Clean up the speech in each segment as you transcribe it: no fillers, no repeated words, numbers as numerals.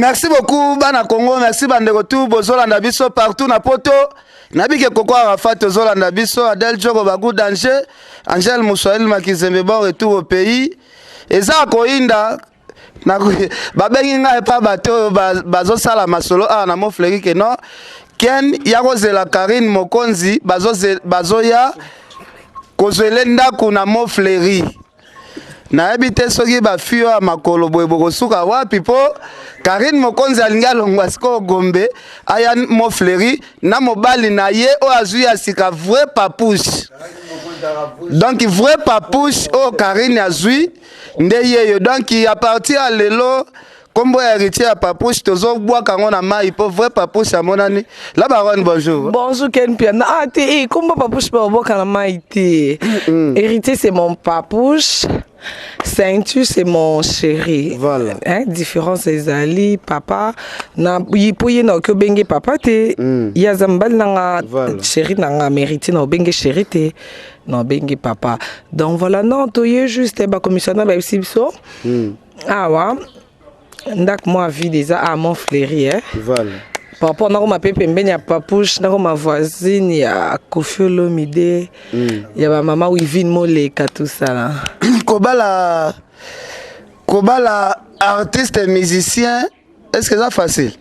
Merci beaucoup bana Congo, merci bande retour bozolanda biso partout na poto. Nabike Koko Arafat ozolanda biso Adel Jogo Bagou Danger, Angel Moussaïl Makizembe bon retour au pays. Eza koinda na babengi nga epa bato bazo sala masolo na mo fleri ke non. Ken yakozela Karine Mokonzi bazoya kozwele ndako na mo fleri. Na habite soki ba fio a makolo boye bokosuka wapi po Karine Mokonzi alinga longwa siko Gombe aya mo fleri na mobali na ye o azui asika vrai papouche. Donc vrai papouche o Karine azui ndeye yo donc à partir à lelo Combo héritier à papouche tozo bois kango na mai po vrai papouche à mon année. La baronne bonjour. Bonjour Ken Piana. Ah t'es combo papouche pas bois kana mai t'es. Héritier c'est mon papouche. Ceinture c'est mon chéri. Voilà. Hein, différence des ali papa na yipoye na ko benge papa te. Ya zambal na chéri na mérité na benge chéri te. Non benge papa. Donc voilà non toye juste ba commissionnaire ba sibso. Ah ouais. Ndak moi vie déjà à mon fléri hein. Voilà. Papa on a ma pepe mbeni ya papouche na ma voisine ya Kofiolo Mide. Ya ba maman Wivine Moleka tout ça là. Kobala artiste et musicien, est-ce que c'est facile?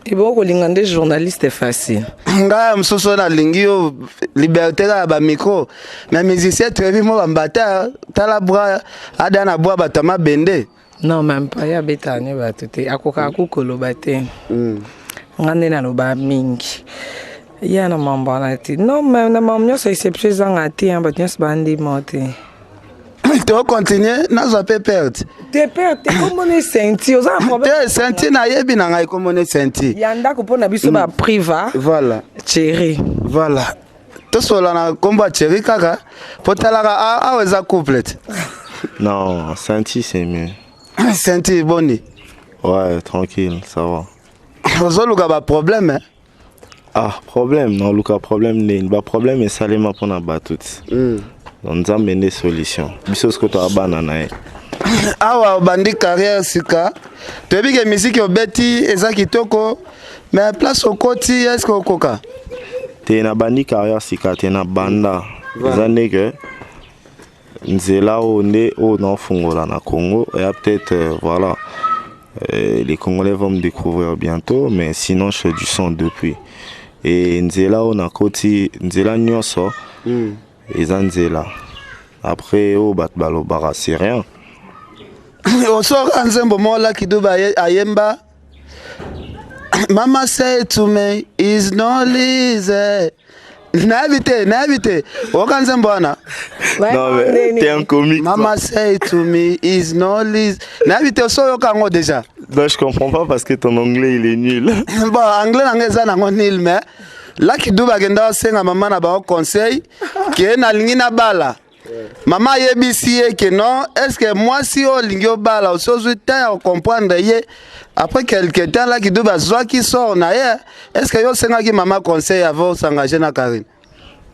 Et bon kolingande journaliste est facile. Nga msoso na lingio liberté ya ba micro. Mais musicien très vite mo bambata tala bra adana bois batama bende. Non, même pas. Il y a des gens qui ont été mingi. Il y a des gens qui non, mais les gens qui sont exceptionnels. Tu vas continuer, nous avons perdre. Tu perds, tu comment on est senti? Tu senti na yebi na ngai comment on est senti. Yanda ko pona biso ba priva. Voilà. Chéri. Voilà. To sola na komba chéri kaka. Potala aweza couplet. Non, senti c'est mieux. Senti boni. Ouais, tranquille, ça va. Ozoluka ba problème hein? Ah, problème, non, luka problème n'est pas problème et ça les m'a pour na batut. Donc ça mène des solutions. Biso ce que tu as banana. Awa bandi carrière sika. Tu as vu que musique au beti eza kitoko mais place au côté est-ce que koka? Tu na bandi carrière sika, tu na banda. Ça n'est que Nzela Onde au non Fungola na Congo et peut-être voilà les Congolais vont me découvrir bientôt mais sinon je fais du son depuis et Nzela on a côté Nzela Nyoso et Nzela après au Batbalo Bara c'est rien on sort ensemble moi là qui doit ayemba Mama say to me is not easy. N'habite. Wakanze mbwana. Non mais t'es un comique. Mama say to me is not easy. N'habite so yokango déjà. Non, je comprends pas parce que ton anglais il est nul. Bon, anglais nangeza nango nil mais là qui doit bagenda senga mama na ba conseil que na lingi na bala. Maman yebisi que non, est-ce que moi si on lingio bala, osozu ta comprendre ye après quelques temps là qui doit zoa qui sort na ye, est-ce que yo senga ki maman conseil avant s'engager na Karine?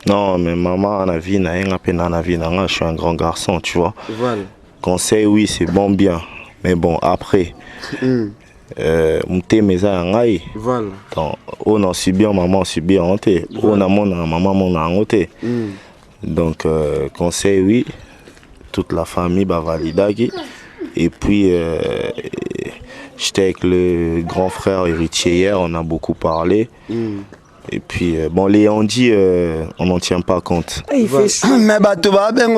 Non, mais maman na vie na nga pena na vie na nga, je suis un grand garçon, tu vois. Voilà. Conseil oui, c'est bon bien, mais bon après mté meza ngai. Voilà. Donc on a subi maman subi hanté, on a mon maman mon hanté. Donc, conseil, oui, toute la famille va valider. Et puis, j'étais avec le grand frère héritier hier, on a beaucoup parlé. Et puis, bon, les Andis, on n'en tient pas compte. Mais tu vas bien,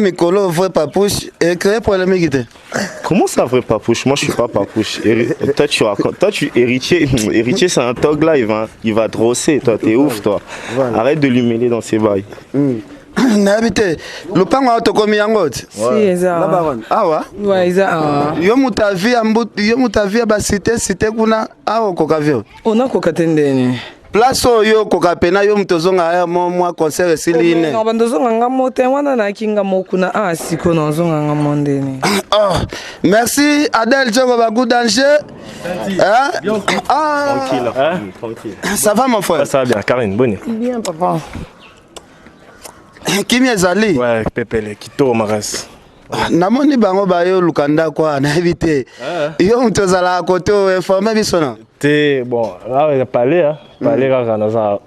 Mikolo, vrai papouche, et créer polémique. Comment ça, vrai papouche? Moi, je suis pas papouche. Toi, tu héritier. Héritier, c'est un tog là, il va te rosser. Toi, t'es ouf, toi. Voilà. Arrête de lui mêler dans ses bails. N'habite. Le pain a autocomi en gauche. Si, ça. La baronne. Ah ouais? Ouais, ça. Yo mutavi à cité kuna ah kokavio. On a kokatendene. Place yo kokapena yo mtozonga moi concert siline. Non, bandozonga ngamote wana na kinga mokuna siko nozonga ngamondene. Oh, merci Adel Jogo Bagou Danger. Tranquille, tranquille. Ça va mon frère? Ça va bien, Karine, bonne. Bien papa. Kimi ezali? Ouais, Pépele, Kito Maras. namoni bango bayo lukanda kwa na éviter yo mtozala côté informer bisona te bon là parler kaka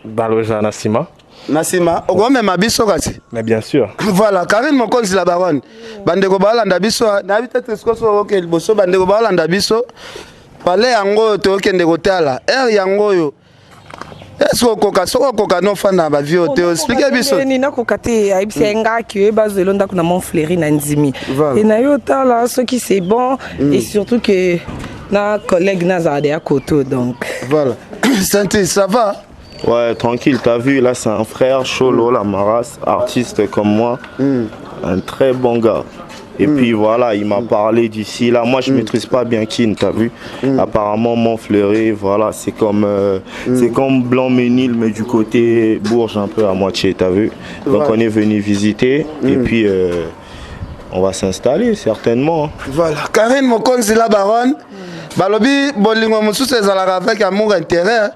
dans le genre nasima nasima okomema biso kasi mais bien sûr voilà Karine Mokonzi la baronne bandeko balanda biso na peut-être ce que so ke liboso bandeko balanda biso parler yango to kende kotala yango yo est-ce que koka no fana ba vie te expliquer biso ni na kokate aibsenga ki bazelo ndako na mon fleury na nzimi et na yo tala ce qui c'est bon et surtout que na collègue na zade à côté donc voilà Santi ça va. Ouais, tranquille, t'as vu, là c'est un frère, Cholo, la Maras, artiste comme moi, un très bon gars. Et puis voilà, il m'a parlé d'ici, là, moi je maîtrise pas bien Kin, t'as vu. Apparemment, Montfleury, voilà, c'est comme Blanc-Ménil, mais du côté Bourges un peu à moitié, t'as vu. Donc on est venu visiter, et puis on va s'installer certainement. Voilà, Karine Mokonzi la baronne, balobi, bolingo moussous, c'est avec amour intérêt.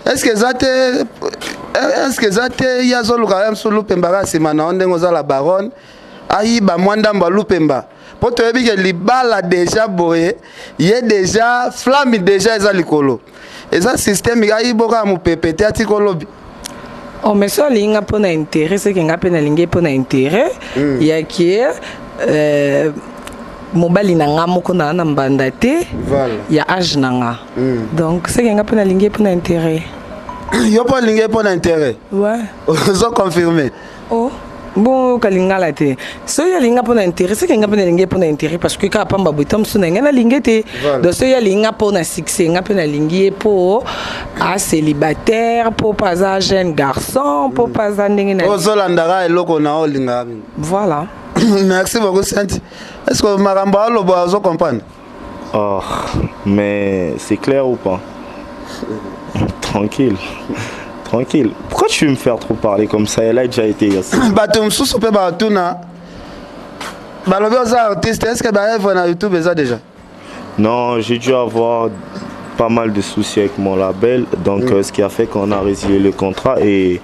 Est-ce que ça te yazo lukayam sulu pembara simana ondengo za la baronne ayi ba mwanda mbalu pemba poto yebi ke libala déjà boye ye déjà flamme déjà eza likolo eza système ayi boka mu pepete atikolobi oh mais ça linga pona intérêt c'est que nga pena linga pona intérêt ya ki mobali na nga moko na mbanda te ya âge na nga donc c'est que nga pena linga pona intérêt yo pas linga pona intérêt ouais zo confirmer oh bon kalinga la te so ya linga pona intérêt c'est que nga pena linga pona intérêt parce que ka pamba botam suna nga na linga te donc so ya linga pona succès nga pena linga po a célibataire po pas un jeune garçon po pas un ndenge na ozolandaka eloko na olinga voilà. Merci beaucoup Santi. Est-ce que Maramba lo bozo comprendre? Oh, mais c'est clair ou pas? Tranquille. Tranquille. Pourquoi tu veux me faire trop parler comme ça? Elle a déjà été ici. Batum sous pe batuna. Balobi oza artiste, est-ce que ba œuvre na YouTube ça déjà? Non, j'ai dû avoir pas mal de soucis avec mon label, donc ce qui a fait qu'on a résilié le contrat et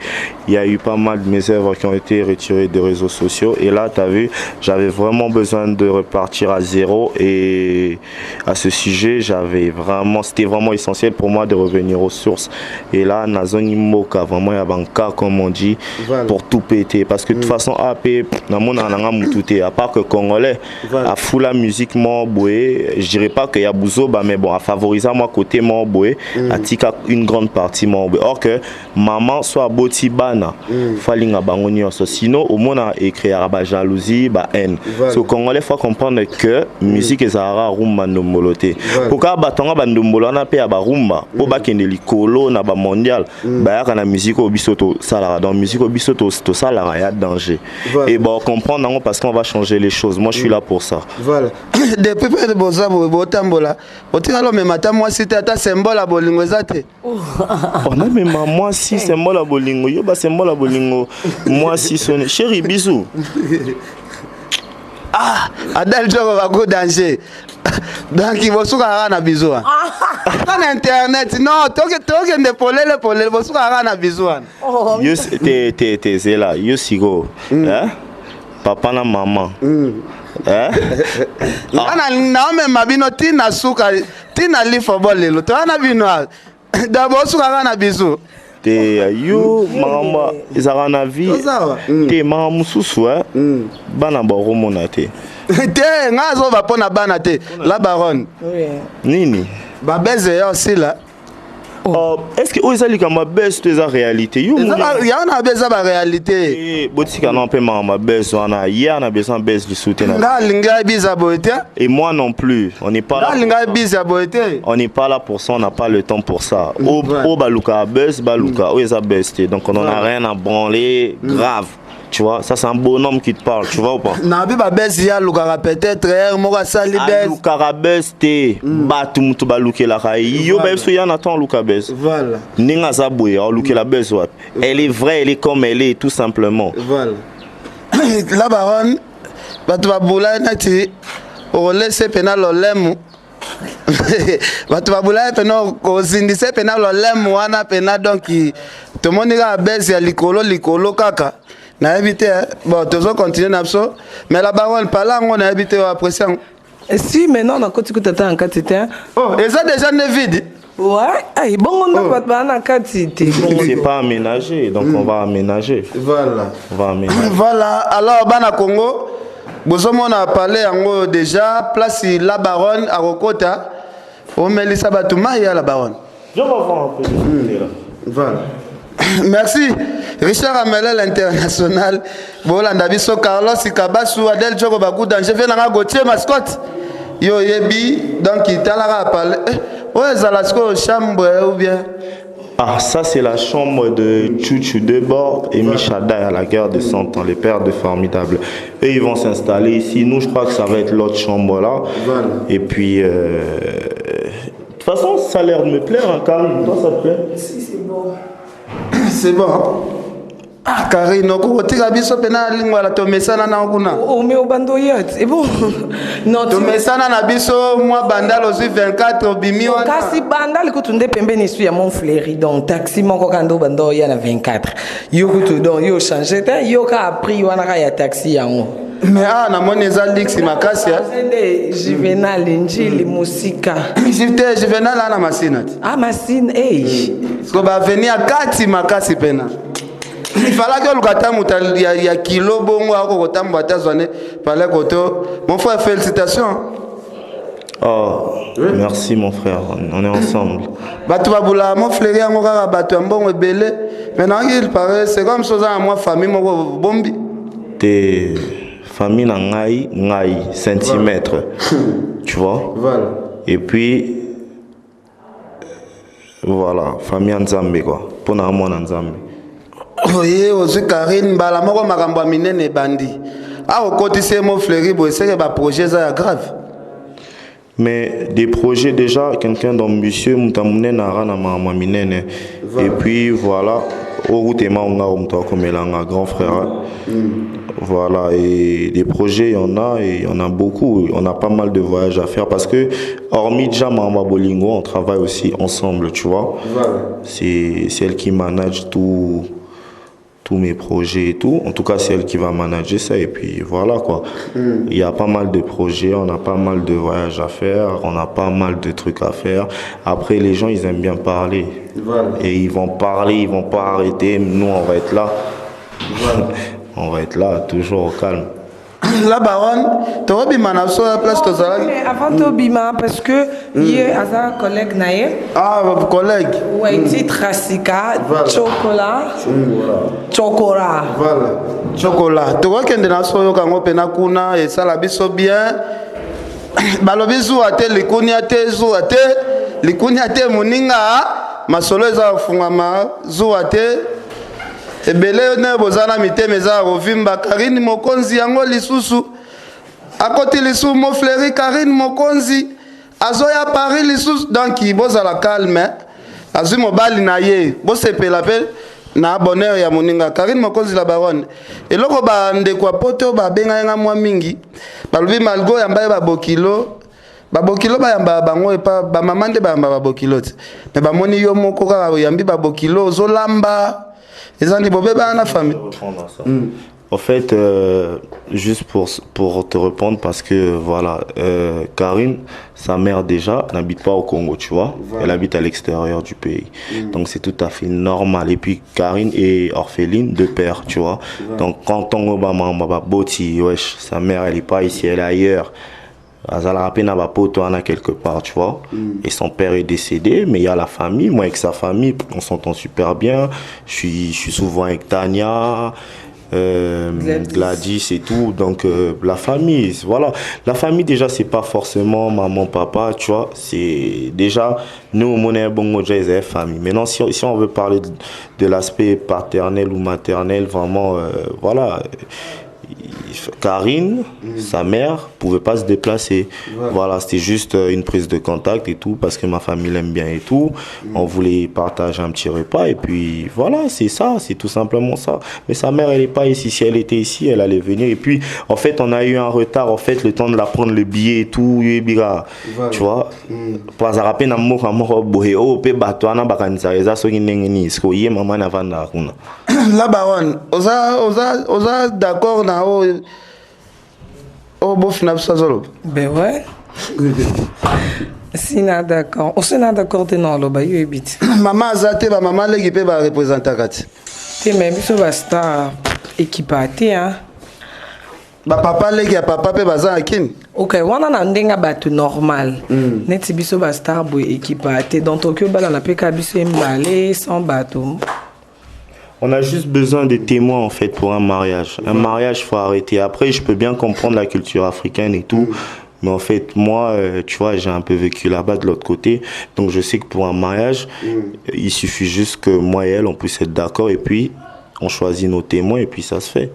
il y a eu pas mal de mes œuvres qui ont été retirées des réseaux sociaux et là tu as vu, j'avais vraiment besoin de repartir à zéro et à ce sujet c'était vraiment essentiel pour moi de revenir aux sources et là Nazoni Moka vraiment il y a un cas comme on dit pour tout péter parce que de toute façon AP à part que Congolais à fou la musique moi je dirais pas qu'il y a Bouzoba mais bon à favoriser moi côté Morboé, atika une grande partie Morboé. Or que maman soit boti bana, falinga bangoni oso. Sinon au moins a écrit à jalousie, ba haine. So Congolais faut comprendre que musique ezara rumba ndomoloté. Pourquoi batonga bandombolo na pe ba rumba, po ba kende likolo na ba mondial, ba ya kana musique au bisoto salara. Dans musique au bisoto to salara ya danger. Et bon comprendre parce qu'on va changer les choses. Moi je suis là pour ça. Voilà. Depuis peu de bozabo botambola. Otikalo me matin moi c'était ta symbole à bolingo zate. Oh non mais moi si symbole à bolingo yo ba symbole à bolingo moi si sonne chéri bisous. Ah Adel Jogo va go danger. Donc il va souka na bisous. Dans internet non toke de polele va souka na bisous. Yo t'es là yo sigo. Hein? Papa na maman. Ana na mabino tina suka tina lifo bolelo to ana bino d'abord suka na bizu te yo mama ezaka na vie te mama mususu bana ba romona te ngazo ba pona bana te la baronne nini ba beze yo aussi là. Oh, est-ce que vous comme ma baisse de la réalité? Il y a une baisse de la réalité. Hier on a besoin de baisse du soutien. Et moi non plus. On n'est pas là. On n'est pas là pour ça. On n'a pas le temps pour ça. Au baluka baisse baluka. Donc on n'en a rien à branler grave. Tu vois, ça c'est un bonhomme qui te parle, tu vois ou pas? Nabi babes ya lukara peut-être moi sali bes. Lukara bes te batu mutu baluke la kai. Yo ba so ya n'attend luka bes. Voilà. Ninga zaboué, luke la bes wat. Elle est vraie, elle est comme elle est tout simplement. Voilà. La baronne batu babula nati o laisser pena lo lemu. Batu babula pena ko zindise pena lo lemu wana pena donc tout le monde ga bes ya likolo kaka. nayebi te bon tozocontinue na biso mais la baronne pala yango nayebi te oapprécie yango si maintenant nakoti kutata na kati te oh eza déjà ne vide ouais ay bongo ndo bato baa na kati te c'est pas aménagé donc on va aménager voilà on va aménager voilà alors bana Congo bozomona parler yango déjà place la baronne akokota omelisa bato mai ya la baronne je vais voir un peu de côté là voilà merci Richard Amele l'international bolanda biso Carlos Kabasu Adel Djogo Bagou danger fe nanga Gauthier mascotte yo yebi donc italaka parler ouais zalasko chambre ou bien ah ça c'est la chambre de Chouchou Debord et Michada à la guerre de 100 ans les pères de Formidable et ils vont s'installer ici nous je crois que ça va être l'autre chambre là voilà. Et puis de toute façon ça a l'air de me plaire hein, Karine toi ça te plaît si c'est bon c'est bon ah Karine okotika biso pena lingwa la tomesana na kuna o me obando yet c'est bon non tomesana na biso moi bandalo 24 bimi wana kasi bandali kutunde pembeni su ya mon fleuri donc taxi moko kando bando ya na 24 yo kutu donc yo changer te yo ka appris wana ka ya taxi yango mais ah na moni eza lix makasi ya Juvenal Njili musika jivte Juvenal ana masina ah masina ko ba venir kati makasi pena il fallait que le gatamu il y a kilo bongo ako kotambo atazwane parler koto mon frère félicitations oh merci mon frère on est ensemble batu babula mon frère yango kaka batu mbongo ebele maintenant il paraît c'est comme ça à moi famille moko bombi tes famille na ngai centimètre tu vois voilà et puis voilà famille Nzambe quoi pour na mwana Nzambe oye ozwi Karine mbala moko makambo ya minene ebandi akokotisa mo fleuri boye seke baprojet eza ya grave mais des projets déjà quelqu'un d'ambitieux mutamune nara na makambo ya minene et puis voilà orutema onga omuto akomelanga grand frère voilà et des projets il y en a et il y en a beaucoup on a pas mal de voyages à faire parce que hormis déjà Mama Bolingo on travaille aussi ensemble tu vois voilà. C'est elle qui manage tous mes projets et tout. En tout cas, c'est elle qui va manager ça. Et puis voilà quoi. Il y a pas mal de projets, on a pas mal de voyages à faire, on a pas mal de trucs à faire. Après, les gens, ils aiment bien parler. Voilà. Et ils vont parler, ils vont pas arrêter. Nous, on va être là. Voilà. On va être là, toujours au calme. La baronne, tu as bien sur la place de ça. Avant de bima parce que hier un collègue naïe. Ah, votre collègue. Ouais, dit Trasika, chocolat. Chocolat. Voilà. Chocolat. Tu vois qu'il y a des gens qui ont pena kuna et ça la biso bien. Balobi zu ate likunya te zu ate likunya te muninga masolo eza fungama zu ate ebele ne bozana miteme eza rovimba Karine mokonzi yango lisusu akoti lisusu mo fleuri Karine mokonzi azoya Paris lisusu donc bozala calme azwi mobali na ye bosepela pe na bonheur ya moninga Karine mokonzi la baronne eloko ba ndeko poto ba benga nga mwa mingi balobi malgo yamba ba bokilo bayamba bango epa ba mama nde bayamba ba bokilo mais ba moni yo moko kaka yambi ba bokilo zolamba ezandi bobe ba na famille. En fait, juste pour te répondre, parce que voilà, Karine, sa mère déjà, n'habite pas au Congo, tu vois. Voilà. Elle habite à l'extérieur du pays. Donc c'est tout à fait normal. Et puis Karine est orpheline de père, tu vois. Voilà. Donc quand on va boti, wesh, sa mère, elle est pas ici, elle est ailleurs. Elle a quelque part, tu vois. Et son père est décédé, mais il y a la famille. Moi, avec sa famille, on s'entend super bien. Je suis souvent avec Tania. Gladys et tout, donc la famille, voilà, la famille déjà c'est pas forcément maman, papa, tu vois, c'est déjà nous on est bon déjà famille. Maintenant si on veut parler de l'aspect paternel ou maternel, vraiment voilà, Karine, sa mère, pouvait pas se déplacer. Voilà, c'était juste une prise de contact et tout, parce que ma famille l'aime bien et tout. On voulait partager un petit repas et puis voilà, c'est ça, c'est tout simplement ça. Mais sa mère, elle n'est pas ici. Si elle était ici, elle allait venir. Et puis, en fait, on a eu un retard, en fait, le temps de la prendre le billet et tout. Tu vois, pour rappeler na moko moko bohe o pe batwana bakanisa eza soki ndenge ni isko ye mama na vanda kuna. La baronne, oza d'accord na o bof na sazolo. Ben ouais. Si na d'accord. On se na d'accord te non lo ba yo ebit. Maman azate ba maman legi pe ba représenter kati. Te même biso ba star équipate hein. Ba papa legi ya papa pe baza akini. OK, wana na ndenga bato normal. Neti biso ba star boy équipate donc Tokyo bala na pe ka biso mbale sans bateau. On a juste besoin de témoins en fait pour un mariage. Un mariage, faut arrêter. Après, je peux bien comprendre la culture africaine et tout. Mais en fait, moi, tu vois, j'ai un peu vécu là-bas de l'autre côté. Donc, je sais que pour un mariage, il suffit juste que moi et elle, on puisse être d'accord. Et puis, on choisit nos témoins et puis ça se fait.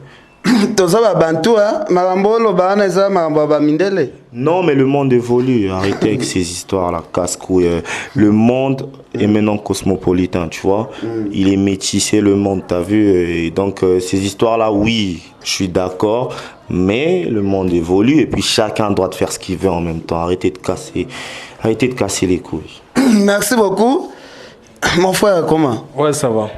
Non, mais le monde évolue. Arrêtez avec ces histoires-là, casse-couille. Le monde est maintenant cosmopolitain, tu vois. Il est métissé, le monde, t'as vu. Et donc, ces histoires-là, oui, je suis d'accord. Mais le monde évolue et puis chacun doit faire ce qu'il veut en même temps. Arrêtez de casser les couilles. Merci beaucoup. Mon frère, comment? Ouais, ça va.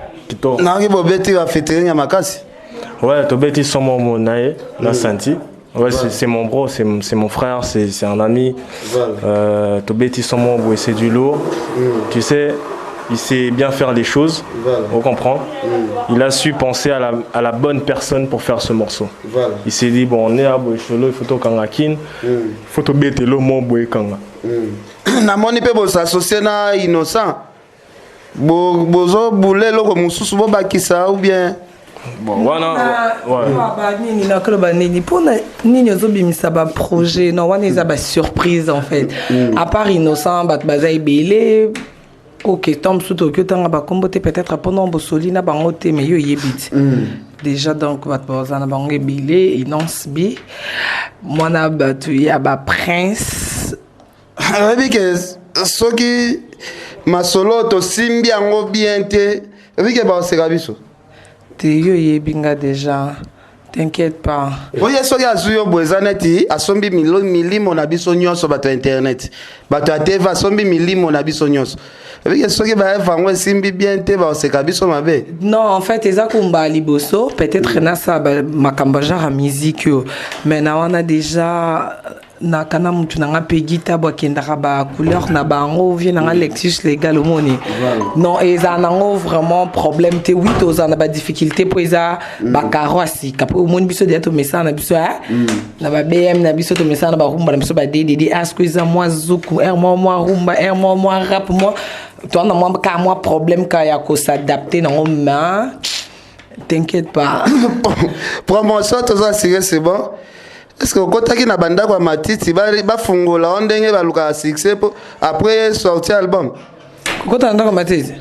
Ouais, Tobeti Somo Monae, la Santi. Ouais, c'est mon bro, c'est mon frère, c'est un ami. Tobeti Somo, c'est du lourd. Tu sais, il sait bien faire les choses, on comprend. Il a su penser à la bonne personne pour faire ce morceau. Il s'est dit, bon, on est à Boïcholo, il faut que Kangakin, il faut que Tobeti Lomo Boïkanga. Namoni pe s'associer na innocent. Bozo boulé loko mususu bo bakisa ou bien bon wana nini na koloba nini pona nini ozobimisa ba projet non wana eza ba surprise en fait à part innocent bat baza ebele OK tom suto que tanga ba kombote peut-être pendant bosoli na bango te mais yo yebit déjà donc bat baza na bango ebele inonce bi mwana batu ya ba prince avec soki masolo to simbi yango bien te avec ba oseka biso te yo yebinga déjà t'inquiète pas oye soki azuyo bwezaneti asombi milimo na biso nyonso bato internet bato ateva asombi milimo na biso nyonso avec soki ba vango simbi bien te ba oseka biso mabe non en fait eza kumba liboso peut-être na sa makamba genre musique mais na wana déjà na kana mutu nanga pegita bwa kendaka ba couleur na bango vient nanga Lexus légal au moni non eza nango vraiment problème te oui toza na ba difficulté po eza ba carrosse kapo moni biso de to message na biso na ba BM na biso to message na ba rumba na biso ba DDD asko eza moi zuku moi rumba moi rap moi toi na moi ka moi problème ka ya ko s'adapter nango ma t'inquiète pas promotion toza sérieux c'est bon. Est-ce que quand tu as banda kwa matiti ba fungola ondenge ba luka succès après sortir album quand tu as banda kwa matiti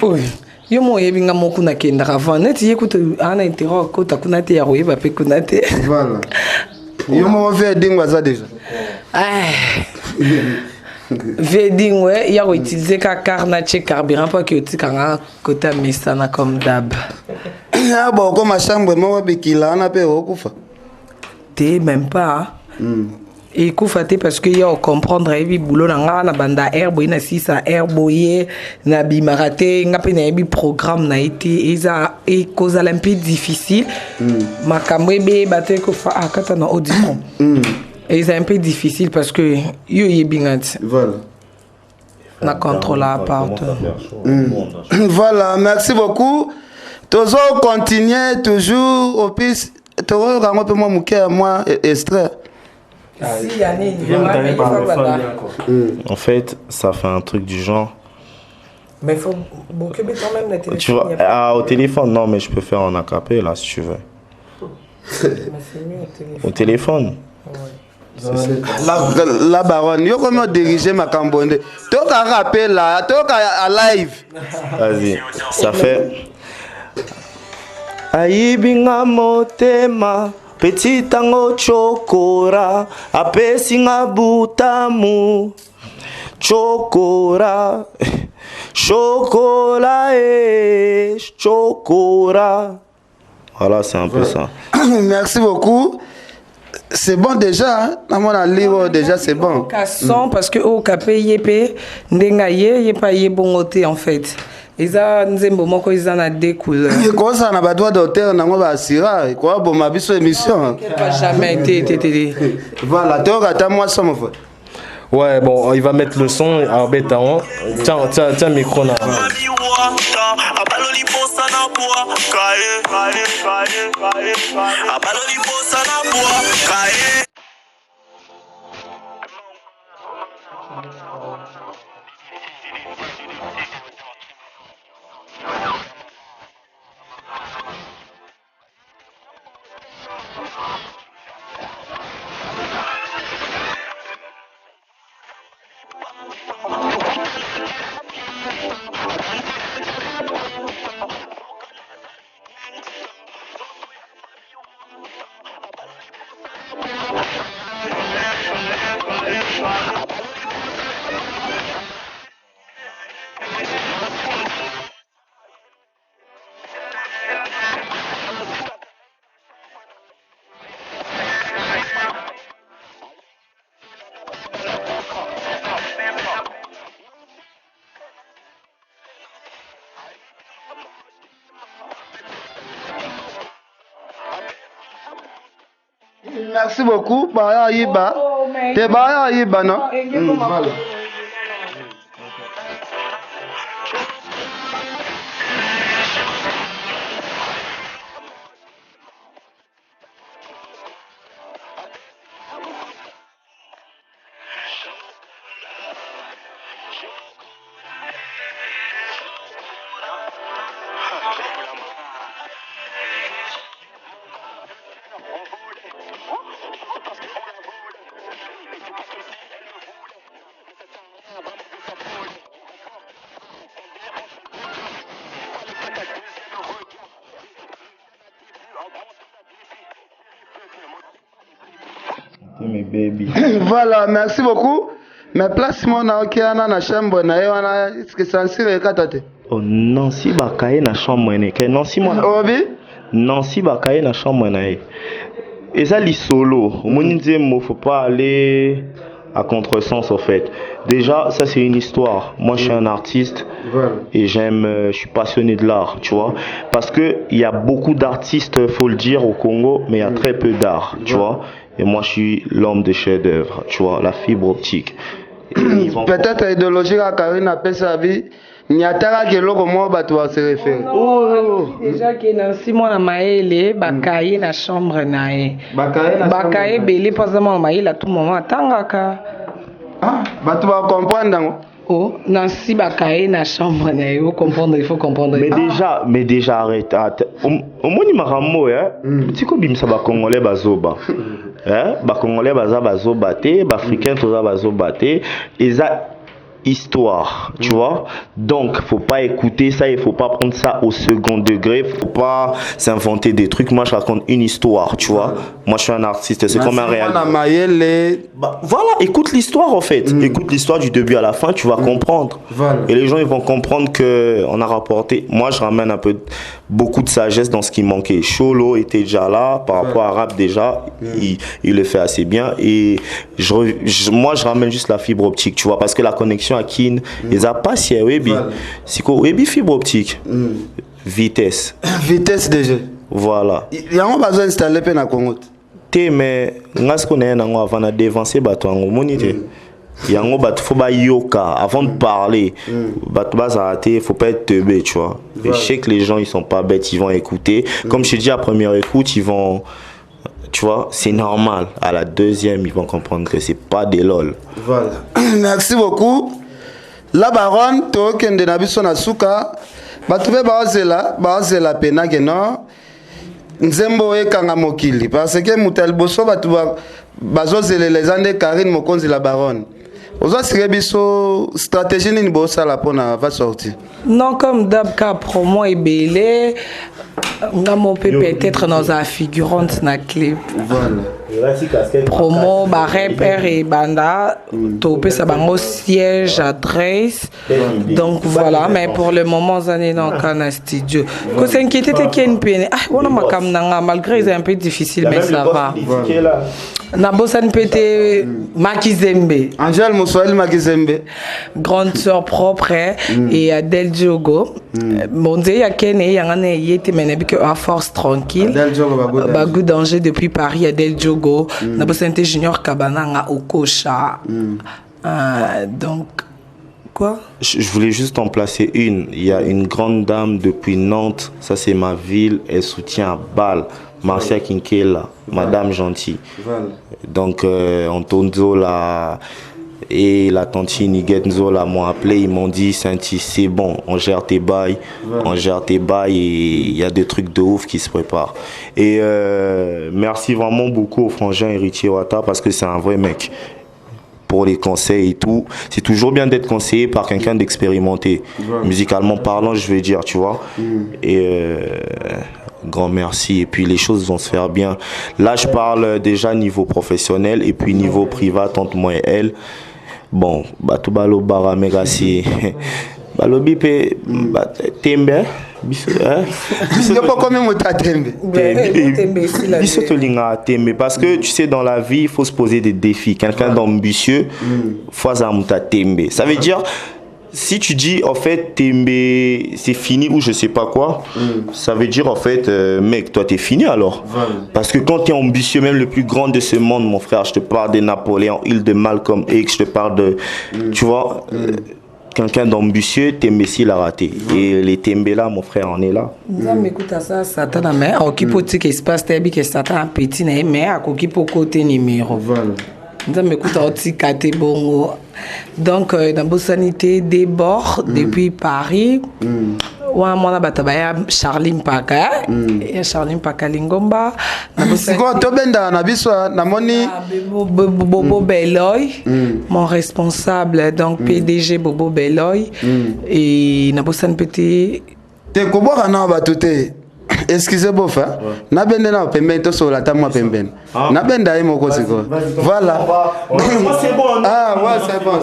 oui yo mo yebinga moku na kenda avant net yekuta ana intero ko ta kuna te ya royeba pe kuna te voilà yo mo veding waza déjà veding ouais ya utiliser ka carnache carburant pas que utikanga kota misana comme dab ah bon comme ma chambre mo bikila na pe okufa même pas et koufate parce que yo comprendre ebi boulot na na banda herbo na sisa herbo ye na bimarate ngape na ebi programme na été eza et cause un peu difficile makamwe be bate ko fa akata na audition et c'est un peu difficile parce que yo yebingat voilà na contrôle à part voilà merci beaucoup tozo continuer toujours au plus moi extrait. En fait, ça fait un truc du genre. Mais il faut beaucoup de temps même téléphone. Tu vois, au téléphone, non, mais je peux faire en acapé là si tu veux. Au téléphone. La baronne, yo comment diriger ma cambonde. Toka rappel là, toka à live. Vas-y, ça fait. Aibinga motema petit tango chokora apesinga butamu chokora chocolat et chokora. Voilà, c'est un peu ça. Merci beaucoup. C'est bon déjà, hein? Mon livre déjà c'est bon. Parce que au capé yépé ndenga yé pas yé bongoté en fait. Eza nzembo moko eza na deux couleurs. Comment ça na ba droit d'auteur nango ba asira quoi bon ma biso émission. Pas jamais été. Voilà, donc attends moi ça mon frère. Ouais, bon, il va mettre le son à Bétaon. Tiens, micro là. Merci beaucoup. Baya Yiba. T'es Baya Yiba, non? Voilà. Mes baby. Voilà, merci beaucoup. Mais place-moi dans la chambre, est-ce que c'est un sire katate? Oh, Nancy Bakaye na chambre ene. Nancy moi. Obi? Nancy Bakaye na chambre ene. Et ça, les solo. Au moins, il faut pas aller à contresens, en fait. Déjà, ça, c'est une histoire. Moi, je suis un artiste et je suis passionné de l'art, tu vois. Parce qu'il y a beaucoup d'artistes, faut le dire, au Congo, mais il y a très peu d'art, tu vois. Et moi, je suis l'homme de chef-d'œuvre, tu vois, la fibre optique. Peut-être idéologie à Karine appelle sa vie. Il y a tara que l'autre mot va se référer. Déjà que dans 6 mois na maele bakaye na chambre nae. Bakaye belé pas seulement maele à tout moment tangaka. Ah, tu vas comprendre. Oh, Nancy Bakaye na chambre nae, il faut comprendre. Mais déjà arrête. Au moins il m'a ramé hein. Tu sais bim ça ba congolais bazoba. Hein? Ba congolais bazoba te, ba africain toza bazoba te. Et ça histoire, tu vois. Donc, faut pas écouter ça, il faut pas prendre ça au second degré, faut pas s'inventer des trucs. Moi, je raconte une histoire, tu vois. Moi, je suis un artiste, c'est comme un réel. Voilà, écoute l'histoire en fait. Écoute l'histoire du début à la fin, tu vas comprendre. Et les gens, ils vont comprendre que on a rapporté. Moi, je ramène beaucoup de sagesse dans ce qui manquait. Cholo était déjà là, par rapport à rap déjà, il le fait assez bien. Et moi, je ramène juste la fibre optique, tu vois, parce que la connexion à Kin, ils a pas si Webi. C'est quoi Webi fibre optique. Vitesse. Vitesse déjà. Voilà. Il y a un besoin d'installer dans Congo. Mais ngas ko na ngo avant de dévancer bato ngo monité. Yango bato faut ba yoka avant de parler. Bato bazate, faut pas être teubé, tu vois. Je sais que les gens ils sont pas bêtes, ils vont écouter. Comme je te dis à première écoute, ils vont, tu vois, c'est normal. À la deuxième, ils vont comprendre que c'est pas des lol. Voilà. Merci beaucoup. La baronne, token de Nabiso Nasuka, batube bazela pena que non. Nzembo e kanga mokili parce que mutal boso batuba bazozele les ande Karine Mokonzi la baronne. Ozo sirebiso stratégie ni bosa la pona va sortir. Non comme d'ab ka promo et belé Ngamo peut-être dans la figurante na clip. Voilà. Promo, ba repère et banda, topé ça bango siège, adresse. Donc voilà, mais pour le moment, on est dans le studio. Quand c'est inquiété, t'es une peine. Ah, on a ma cam malgré c'est un peu difficile, mais ça va. Nabosan pété Makizembe. Angèle Moussoil Makizembe. Grande sœur propre et Adèle Diogo. Mon Dieu, il y a Ken et il y a un été mené à force tranquille. Adèle Diogo Bagou danger depuis Paris. Adèle Diogo. Nabosan Junior Kabana Okocha. Donc quoi? Je voulais juste en placer une. Il y a une grande dame depuis Nantes. Ça c'est ma ville. Elle soutient à balle. Marcia Kinkela, Madame Gentille. Voilà. Donc, Anton Zola et la tante Niguette Zola m'ont appelé, ils m'ont dit Sainti, c'est bon, on gère tes bails, voilà. On gère tes bails et il y a des trucs de ouf qui se préparent. Et merci vraiment beaucoup au frangin Héritier Wata parce que c'est un vrai mec. Pour les conseils et tout, c'est toujours bien d'être conseillé par quelqu'un d'expérimenté. Voilà. Musicalement parlant, je veux dire, tu vois. Et grand merci. Et puis les choses vont se faire bien. Là, je parle déjà niveau professionnel et puis niveau privat entre moi et elle. Bon, tout balo bara megasi. Balo bipe tembe. Parce que tu sais, dans la vie, il faut se poser des défis. Quelqu'un d'ambitieux, ça veut dire, si tu dis en fait Tembe c'est fini ou je sais pas quoi, ça veut dire en fait mec, toi t'es fini alors. Parce que quand tu es ambitieux, même le plus grand de ce monde, mon frère, je te parle de Napoléon Hill, de Malcolm X, je te parle de, tu vois, quelqu'un d'ambitieux, Tembe s'il a raté. Et les Tembe là, mon frère, on est là. Écoute ça, Satan a mais qui peut dire qu'il se passe que Satan a petit mais à qui peut côté numéro. Donc dans la sanité déborde depuis Paris. Moi Charline Paka et Charline Paka Lingomba. Bobo Beloy, mon responsable, donc PDG Bobo Beloy et Nabosan Petit. Excusez-moi, na bende na pembeni to so la tamwa pembeni. Na benda moko siko. Voilà. Ah ouais, c'est bon.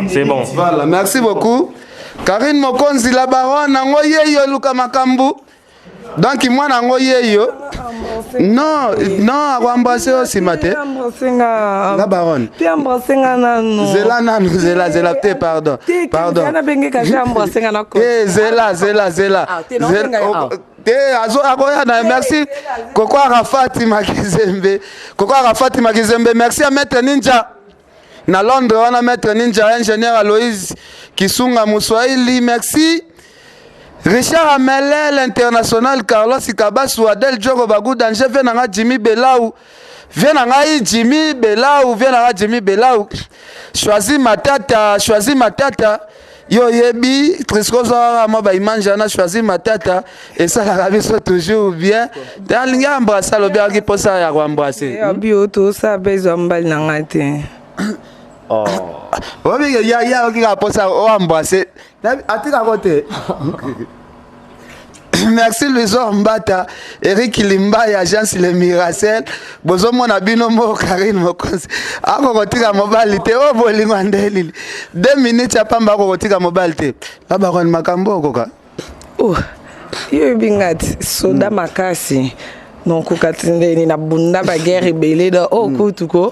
C'est bon. Voilà, merci beaucoup. Karine Mokonzi la baronne nango yeyo luka makambu. Donc moi nango yeyo. Non, embrasser aussi maté. La baronne. Tu embrasser nanu. Zela pardon. Kana bengi ka embrasser nanu. Zela. Merci Koko Arafati Makizembe. Merci à Maître Ninja. Na Londres, on a Maître Ninja, ingénieur Aloïse Kisunga Moussoaili. Merci. Richard Amele, l'international Carlos Ikabasu, Adel Diogo Bagou Danger, Venanga Jimmy Belaou. Jimmy Belaou. Choisis ma tata. Yo yebi Triscozo mo ba imanja na choisi matata et ça la biso toujours bien dans linga embrasser le bien qui pour ça ya embrasser bio tout ça besoin mbal na ngate oh obi ya qui pour ça embrasser atika côté. Merci Luiso Mbata, Eric Limba et Agence Le Miracel. Bozo mon abino mo Karine Mokonzi. Ako kotika mobilité o bolingo andeli. 2 minutes ya pamba ko kotika mobilité. La baronne makambo koka. Oh. Yo bingati soda makasi. Non ko katinde ni na bunda ba guerre belé da o kutuko.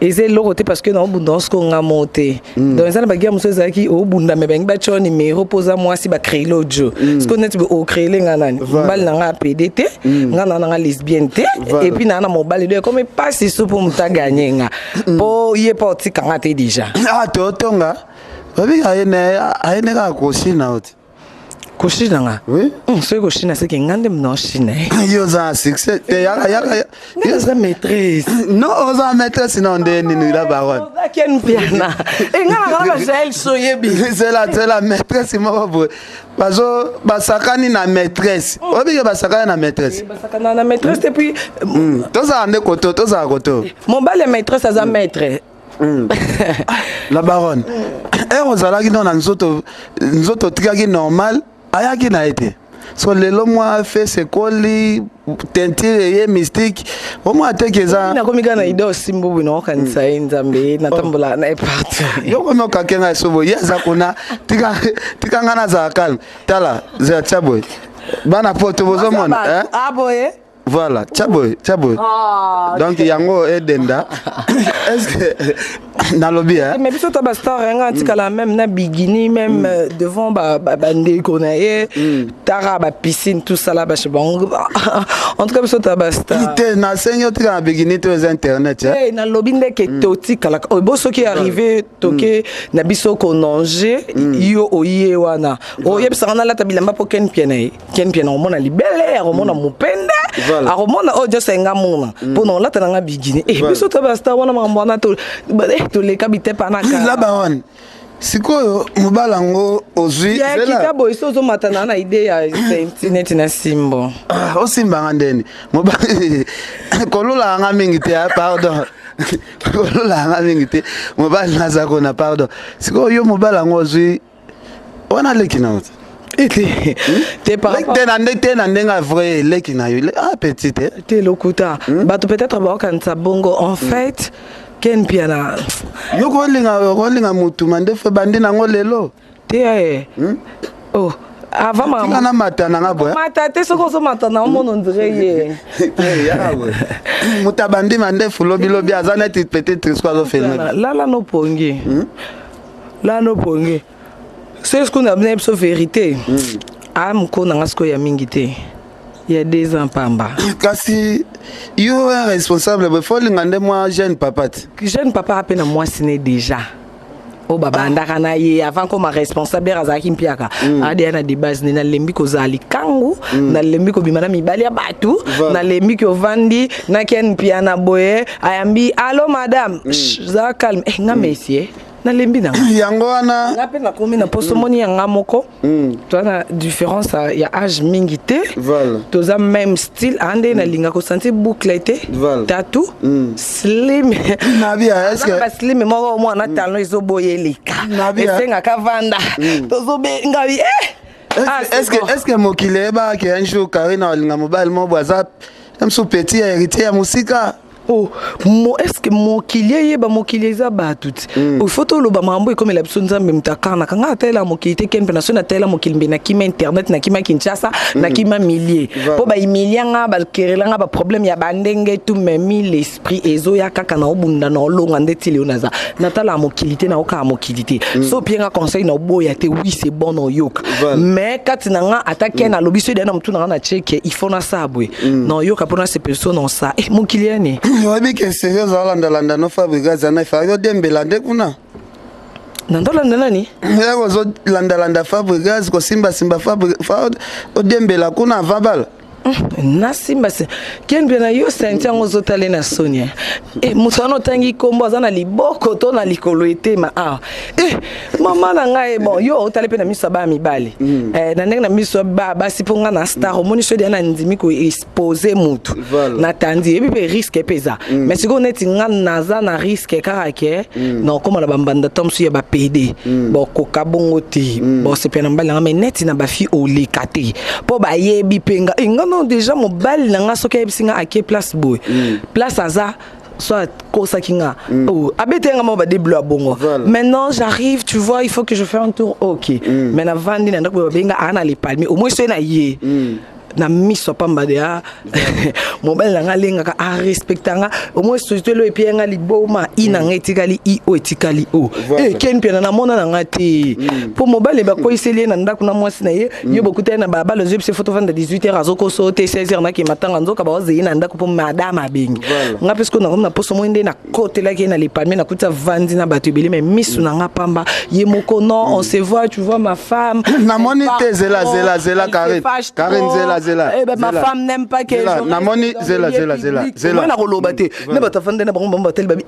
Et c'est l'autre côté parce que dans l'abondance qu'on a monté. Dans les années de guerre, monsieur Zaki, au bunda mais ben bâti un numéro posa moi si ba créer l'autre jeu. Ce qu'on est au créer les ngana. Bal nanga PDT, ngana nanga lesbienneté et puis nana mobile de comme pas si sous pour m'ta gagner nga. Pour y est parti quand t'es déjà. Ah totonga. Babi aine ka koshina oti. Koshina nga. Oui. C'est koshina c'est que ngande mno shina. Yo za succès. Yo za maîtresse. Non, za maîtresse non de ni la baronne. Ça ken piana. Et ngana nga jail soyebi. C'est la maîtresse mo bo. Bazo basakani na maîtresse. Obi ke basakani na maîtresse. Basakana na maîtresse et puis toza ande koto. Mon bal maîtresse à maître. La baronne. Et on zala qui dans nzoto tikaki normal. Ayaki na été. so lelo moi fait c'est colis teinture et mystique au moins te ça na komi kana idée simbo bino kanisa nzambe na tambola na partout yo kono kakenga sobo yeza kuna tika ngana za calme tala za chaboy bana poto bozomona hein ah boye voilà chaboy donc yango edenda est-ce que nalobi hein mais biso ta bastar nga tikala même na bikini même devant bande konaye tara ba piscine tout ça là ba bon en tout cas biso ta bastar ite na senyo tika na bikini to internet hein na lobi ndeke toti kala boso qui arrivé toke na biso kononge yo oye wana oye bisana la tabilamba po ken piene o mona libele o mona mupende a romona o just nga mona po non la tananga bikini biso ta bastar wana mwana to le kabite panaka la baon sikoyo mobala ngo ozwi ya kitabo isozo matana na idée ya internet na simbo o simba ngandeni mobala kolola nga mingi te pardon kolola nga mingi te mobala naza kona pardon sikoyo mobala ngo ozwi wana lekina te par rapport te na ndenga vrai lekina yo ah petit te lokuta bato peut-être ba kanisa bongo en fait ken piana yo kolinga mutu mande fe bandi nango lelo te oh avant maman na mata na ngabo mata te soko so mata na mono ndreye ya we mutabandi mande fulo bilobi azana peut-être soit zo filmer là no pongi là no pongi c'est ce qu'on a besoin de vérité am ko na ngasko ya mingite il y a 2 ans pamba kasi yo est responsable il faut l'ingande moi jeune papa à peine moi ciné déjà o baba ndaka na ye avant comme responsable razaki mpiaka adi na de base na lembi ko zali kangu na lembi ko bimana mibali ya batu na lembi ko vandi na ken piana boye ayambi allo madame za calme nga messieurs na lembi na yango wana na pe na komi na poso moni yanga moko to na différence ya âge mingité to za même style ande na linga ko sentir boucle té tatou slim na bia est-ce que ba slim moko mo na talon izo boyelika esenga kavanda to zo be ngabi est-ce que mokile ba ke un jour Karina linga mobile mo boza mso petit héritier ya musika oh est-ce que mokilier ba mokilier za ba tout il faut to lo ba mambo comme la biso nzambe mtakana kanga tela mokilité ken pe na so na tela mokilmbe na kima internet na kima Kinshasa na kima millier po ba imilianga ba kerelanga ba problème ya bandenge tout memi l'esprit ezo ya kaka na obunda na olonga ndeti leonaza na tala mokilité na oka mokilité so pienga conseil na boya te oui c'est bon no yoka mais katina nga attaquer na lobiso de na mtu na check il faut na sabwe no yoka pona ces personnes on ça mokilier ni yobi ke sérieux landa no Fabregas na fa yo dembela nde kuna nandolanda nani yako zo landa Fabregas ko simba Fabregas o dembela kuna vabala na simba se ken bena yo sentia ngozo tale na Sonia musano tangi kombo za na liboko to na likolo etema mama na ngai bon yo tale pe na miso ba mibale na ndenge na miso ba siponga na star omoni so dia na ndimi ko exposer mutu na tandi ebi pe risque peza mais siko neti ngana za na risque karake non comme na bambanda tomsu ya ba PD bon ko kabongo ti bon se pe na mbala mais neti na ba fi olikate po ba yebi penga non déjà mon bal nanga soka bisinga ake place boy place aza soit kosa kinga abetenga mo ba déblo bongo maintenant j'arrive tu vois il faut que je fasse un tour OK mais na vandi na ndako benga ana les palmiers au moins c'est na ye na miso pamba de mobile nga lenga ka respectanga au moins société lo epi nga liboma inanga etikali o etikali o ken pena na mona nga te pour mobile ba ko iseli na ndako na mwasi na ye yo bokuta na baba le jeu photo vendre 18h azoko sauter 16h na ki matanga nzoka ba oze na ndako pour madame abengi nga parce que na poso mwende na côté là qui na lipalme na kuta vandi na batubeli mais miso na nga pamba ye moko non on se voit tu vois ma femme na monite zela Karen zela ma femme n'aime pas que je namoni zela na kolobate ne batafande na bango batel babi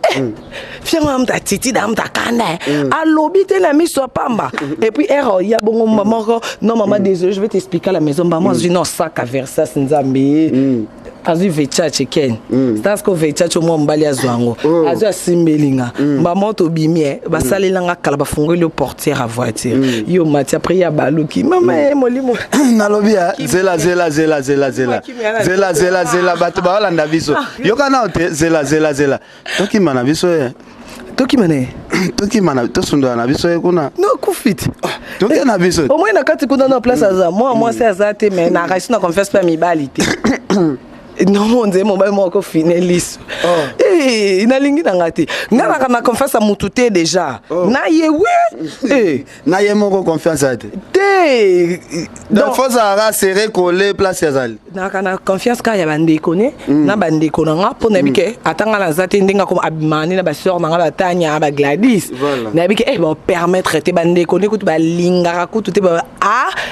fianga mta titi da mta kanda alobite na miso pamba et puis ya bongo maman non maman désolé je vais t'expliquer à la maison maman je dis non sac à Versace nzambe azwi vechache ken c'est ce que vechache mo mbali azwango azwa simbelinga maman to bimie basalelanga kala bafungoli portière à voiture yo mati après ya baluki mama molimo nalobi zela bato balanda biso yokana te zela tokimana biso tokimana tosundana na biso kuna no kufit toke na biso au moins na kati kuna na place aza moi c'est azate mais na raison na confesse pas mibalité non mon dieu mobile moko finaliste inalingi nanga te ngana na confiance mutu te déjà na ye oui na ye moko confiance ate te donc faut ça serrer coller place yazali na kana confiance ka ya bandeko ne na bandeko nanga po na bike atanga na zate ndinga comme abimani na ba sœur nanga batanya ba Gladys na bike bon permettre te bandeko ne kutu ba lingara kutu te ba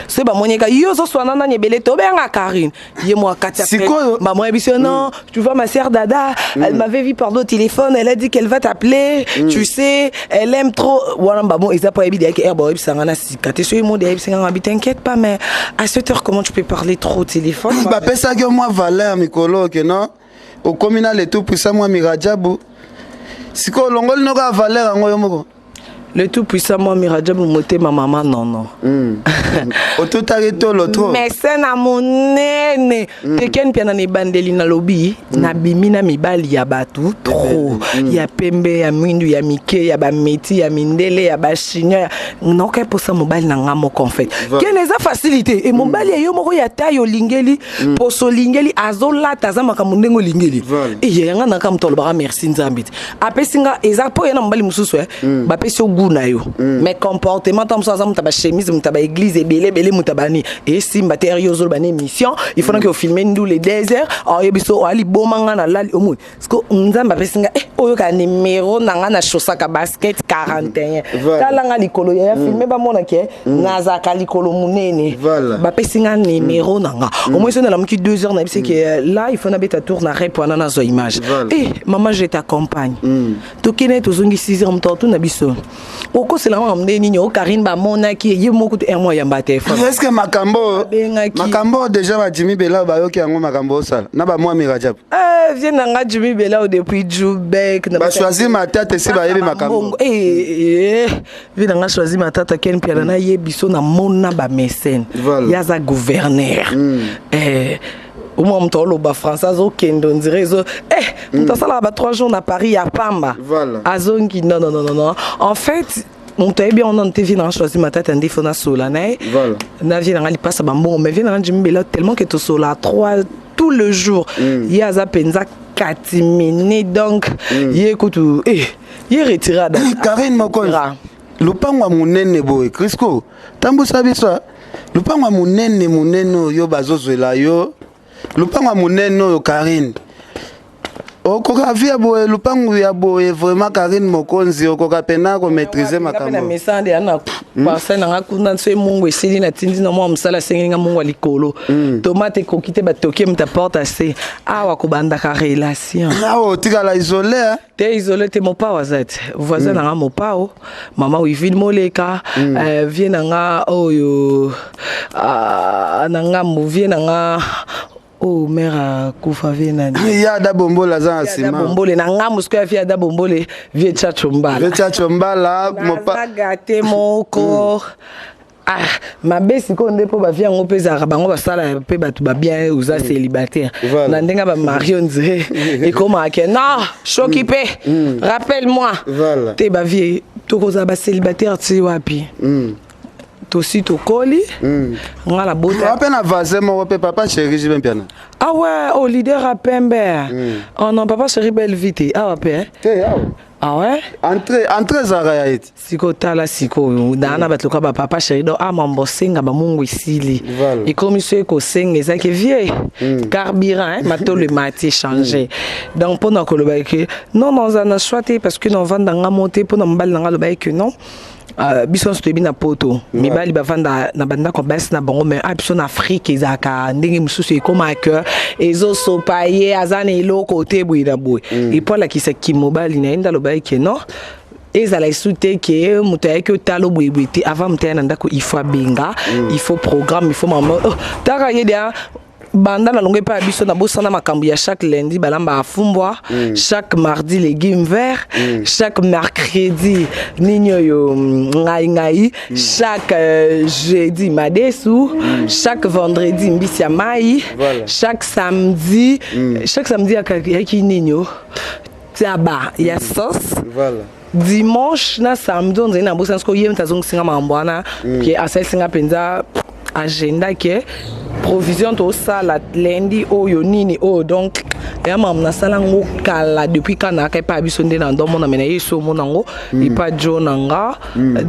c'est ba monyeka yo zo swana na nyebele to benga Karine ye mo katia sikoyo maman ebisio non tu vois ma sœur Dada elle m'avait vu par le téléphone elle a dit qu'elle va t'appeler tu sais elle aime trop voilà bah bon ils a pas évidé que bon ebisanga na sikate so mo de ebisanga bi t'inquiète pas mais à cette heure comment tu peux parler trop au téléphone bah pesa que moi valeur mikolo que non au communal et tout puissant moi mirajabu siko longol no ka valeur ngo yomoko le tout puissant moi Miradjabou moté ma maman non au tout arrêto l'autre mais c'est na monene teken pia na ni bandeli na lobby na bimina mibali ya batu trop ya pembe ya mwindu ya mike ya ba meti ya mindele ya ba chinois non que pour ça mobile na ngamo en fait quelle est la facilité et mobile yo moko ya tayo lingeli poso lingeli azola tazama kamundengo lingeli et yanga na kam tolo ba merci nzambit apesinga ezapo yana mobile mususu ba pesi na yo mais comportement tam ça mutaba chemise mutaba église belé mutabani et si matériaux zo bani mission il faut que filmer ndou les déserts oh yebiso ali bomanga na lali omu parce que nzamba pesinga oyo ka numéro nanga na chaussaka basket 41 talanga likolo ya filmer ba mona ke nazaka likolo munene ba pesinga numéro nanga au moins ça na muki 2 heures na bise que là il faut na beta tour na rep wana na zo image maman je t'accompagne to kene to zongi 6 heures mto na biso oko c'est la mamde ni nyo Karine ba mona ki ye moko te moi yamba téléphone est-ce que makambo déjà ba Jimmy Bela ba yoki yango makambo sala na ba moi Mirajab vient nga Jimmy Bela depuis Jubek na ba choisir ma tête si ba yebi makambo vient nga choisir ma tête ken pia na yebiso na mona ba mécène yaza gouverneur au moins mtolo ba français au kendo on dirait zo mtasala ba 3 jours na Paris à Pamba azongi non en fait on t'a bien on a TV na choisi ma tête un défaut na solana na vient na passe ba bon mais vient na Jimmy tellement que to sola 3 tout le jour yaza penza 4 minutes donc écoute il retira Karine Mokola lupango munene boy Crisco tambusa biso lupango munene yo bazozwela yo lupango munene yo Karine okoka via boye lupango ya boye vraiment Karine Mokonzi okoka pena ko maîtriser makambo na mesande ana parce na ngakunda nse mungu esili na tindi na mwa msala senginga mungu likolo tomate kokite batoke mta porte assez awa ko banda ka relation awo tika la isolé te isolé te mopa wazat voisin na mopao mama wivile moleka vient nga oyo nanga movie nanga oh mère kufa vena ni ya da bombola za sima bombole na ngamu siku ya via da bombole vie chachombala mopa gâté moko ma besi ko ndepo ba via ngo peza bango basala pe batu ba bien uza célibataire na ndenga ba marion nzé et comment que non choqué rappelle-moi te ba vie to koza ba célibataire ti wapi aussi to koli ngala bota apena vaze mo pe papa chéri je bien piano ah ouais au leader à Pembe oh non papa chéri belle vite ah ouais ah ouais entrée zara ya iti siko tala siko dana batloka ba papa chéri do mambo senga ba mungu isili et comme ce ko senga ça que vie carburant mato le matin changer donc pendant que le baïque non on a choisi parce que non vendre nga monter pour non bal nga le baïque non biso sto bina poto mibali bavanda na banda ko bas na bango mais biso na Afrique ezaka ndenge mususu ekoma que ezo sopaye azana eloko te bwina boy et pour la kisa kimobali na enda lo baike non ezala isute ke mutaye ke talo bwebwete avant mutaya na ndako il faut benga il faut programme il faut maman taka yedia banda na longue pa biso na bosana makambo ya chaque lundi balamba afumbwa, chaque mardi légumes verts, chaque mercredi ninyo yo ngai, chaque jeudi madesu, chaque vendredi mbisi ya mai, chaque samedi ya ki ninyo taba ya sauce. Voilà. Dimanche na samedi on na bosa nsko yem tazong singa mambwana ki asai singa penza agenda ke provision to sala lundi oyo nini o donc ya mam na sala ngo kala depuis kana ka pa biso nde na ndomo na mena yeso monango et pas jonanga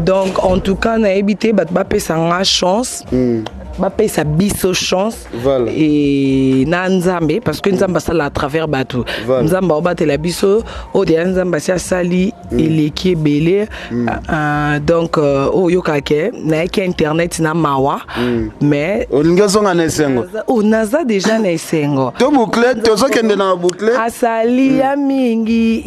donc en tout cas na ebité bat ba pesa nga chance ba pesa biso chance et na nzambe parce que nzamba sala à travers bateau nzamba obate la biso o de nzamba sia sali eleki belé donc o yokake na ki internet na mawa mais ngazonga na esengo o naza déjà na esengo to boucle to sokende na boucle asali ya mingi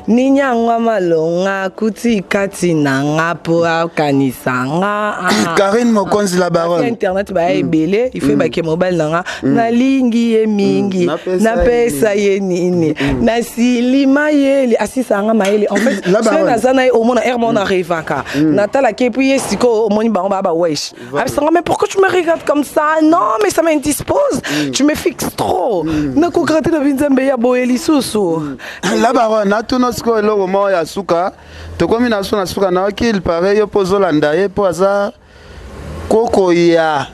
ninyangwa malonga kuti kati na ngapo akanisanga Karine Mokonzi la baronne internet ba ebele il faut ba ke mobile nanga na lingi ye mingi na pesa ye nini na silima ye asisanga maele en fait c'est nazana au monde hermon arrivaka natala ke puis siko au moni ba wesh absanga mais pourquoi tu me regardes comme ça non mais ça m'indispose tu me fixes trop na ko gratter na vinzambe ya boeli susu la baronne atuno siko eloko mo ya suka to komi na suka na qu'il paraît yo pozolanda ye po aza koko ya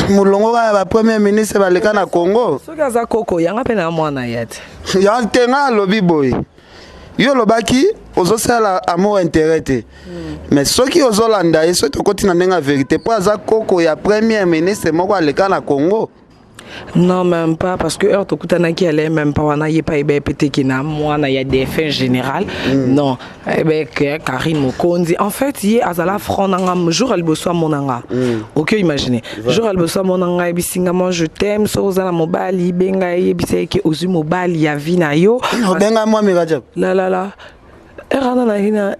mulongo ba premier ministre baleka na Congo soki aza koko yanga pe na mwana yete ya tenga lobi boy yo lobaki ozosala amour intérêt te mais soki ozolanda ye soki tokoti na ndenga vérité po aza koko ya premier ministre moko aleka na Congo. Non, même pas, parce que heure tokutana qui allait même pas wana yé pas ebe pété qui na moi na ya des fins général. Non, ebe Karine Mokonzi. En fait, yé azala front nanga jour elle bosso monanga. OK, imaginez. Jour elle bosso monanga et bisinga moi je t'aime so za na mobali benga yé biseke ozu mobali ya vina yo. Benga moi me va la. Erana na hina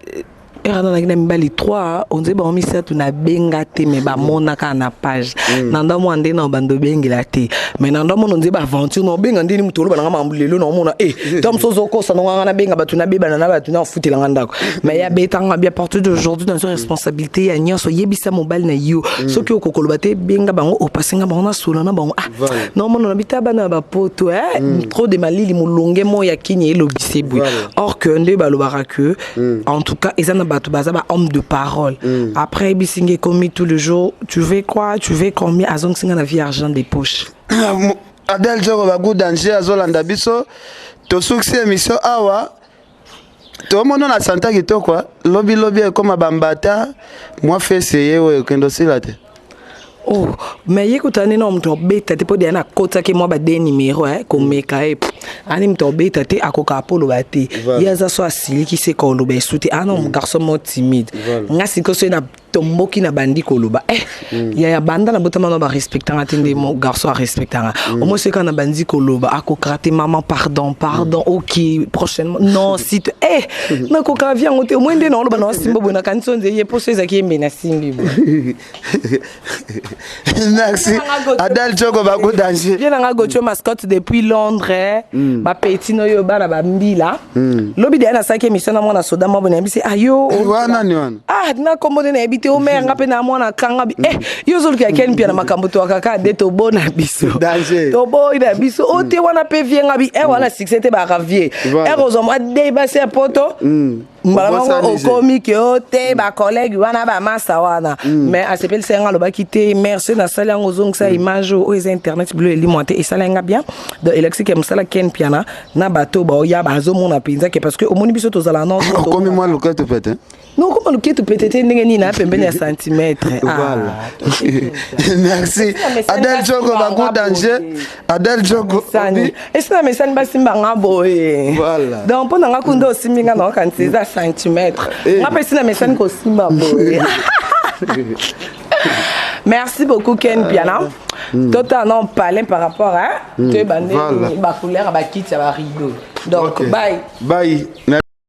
erana na mbali 3 on dit ba misa tu na benga te me ba mona ka na page nanda mo ande na bando bengela te mais nanda mo on dit ba aventure no benga ndini mutolo ba nga mambulelo no mona tom sozo ko sa no nga benga ba tu na beba na ba tu na futela nga ndako mais ya betanga bien partir d'aujourd'hui dans une responsabilité ya nyoso yebisa mobile na yo soki okokolo bate benga bango opasinga bango na solo na bango non mo na bita bana ba poto trop de malili mulonge mo ya kinye elobise bui or que nde ba lobara que en tout cas ezana Batoubaza, homme de parole. Après, Bissingé commis tout le jour. Tu veux quoi? Tu veux combien? Azong singa na vie argent des poches. Adel Joko Bagou danger azolanda biso. To succès émission awa. To mono na santa kito quoi. Lobby comme bambata. Moi fait essayer ouais kendo silate. Oh, mais yekutani no mto beta te podi ana kota ke mo ba de numéro comme meka ani mto beta te akoka apolo bate yaza so asili ki se ko lo be suti ana mon garçon mo timide ngasi ko so na tomboki na bandi koloba ya banda na botama no ba respectanga tende mon garçon a respectanga au moins c'est quand na bandi koloba akokrate maman pardon OK prochainement non si tu na ko ka via ngote au moins ndé no lo ba no simbo bona kanso nze ye poso ezaki mbe na simbi merci Adel Joko Bagou danger bien nga gocho mascotte depuis Londres ba petit no yo bana ba mbila lobi de na saki émission na mona soda mo bona bisi ayo wana ni wana na kombo de na ebité o mer nga pe na mona kanga bi yo zolu ka ken pia na makambo to kaka de to bona biso danger to boy na biso o te wana pe vie nga bi wana succès te ba ravier rozoma de ba se poto Mbalamango okomi ke ote ba collègue wana ba masa wana mais a s'appelle senga lo ba kité merci na sala ngozong sa image o internet bleu alimenté et sala nga bien de Alexis ke msala ken piana na bato ba ya ba zo mona pinza ke parce que au moni biso to zala non comme moi le cas te pète non comment le qui te pète ndenge ni na pembeni ya centimètre voilà merci Adel Joko Bagou danger Adel Joko et ça mais ça ne ba simba nga boye voilà donc pour nga kundo siminga na kan c'est centimètres. Merci beaucoup Ken Piana. Totalement parler par rapport à te bandé ba couleur ba kit ça va rideau. Donc bye. Bye.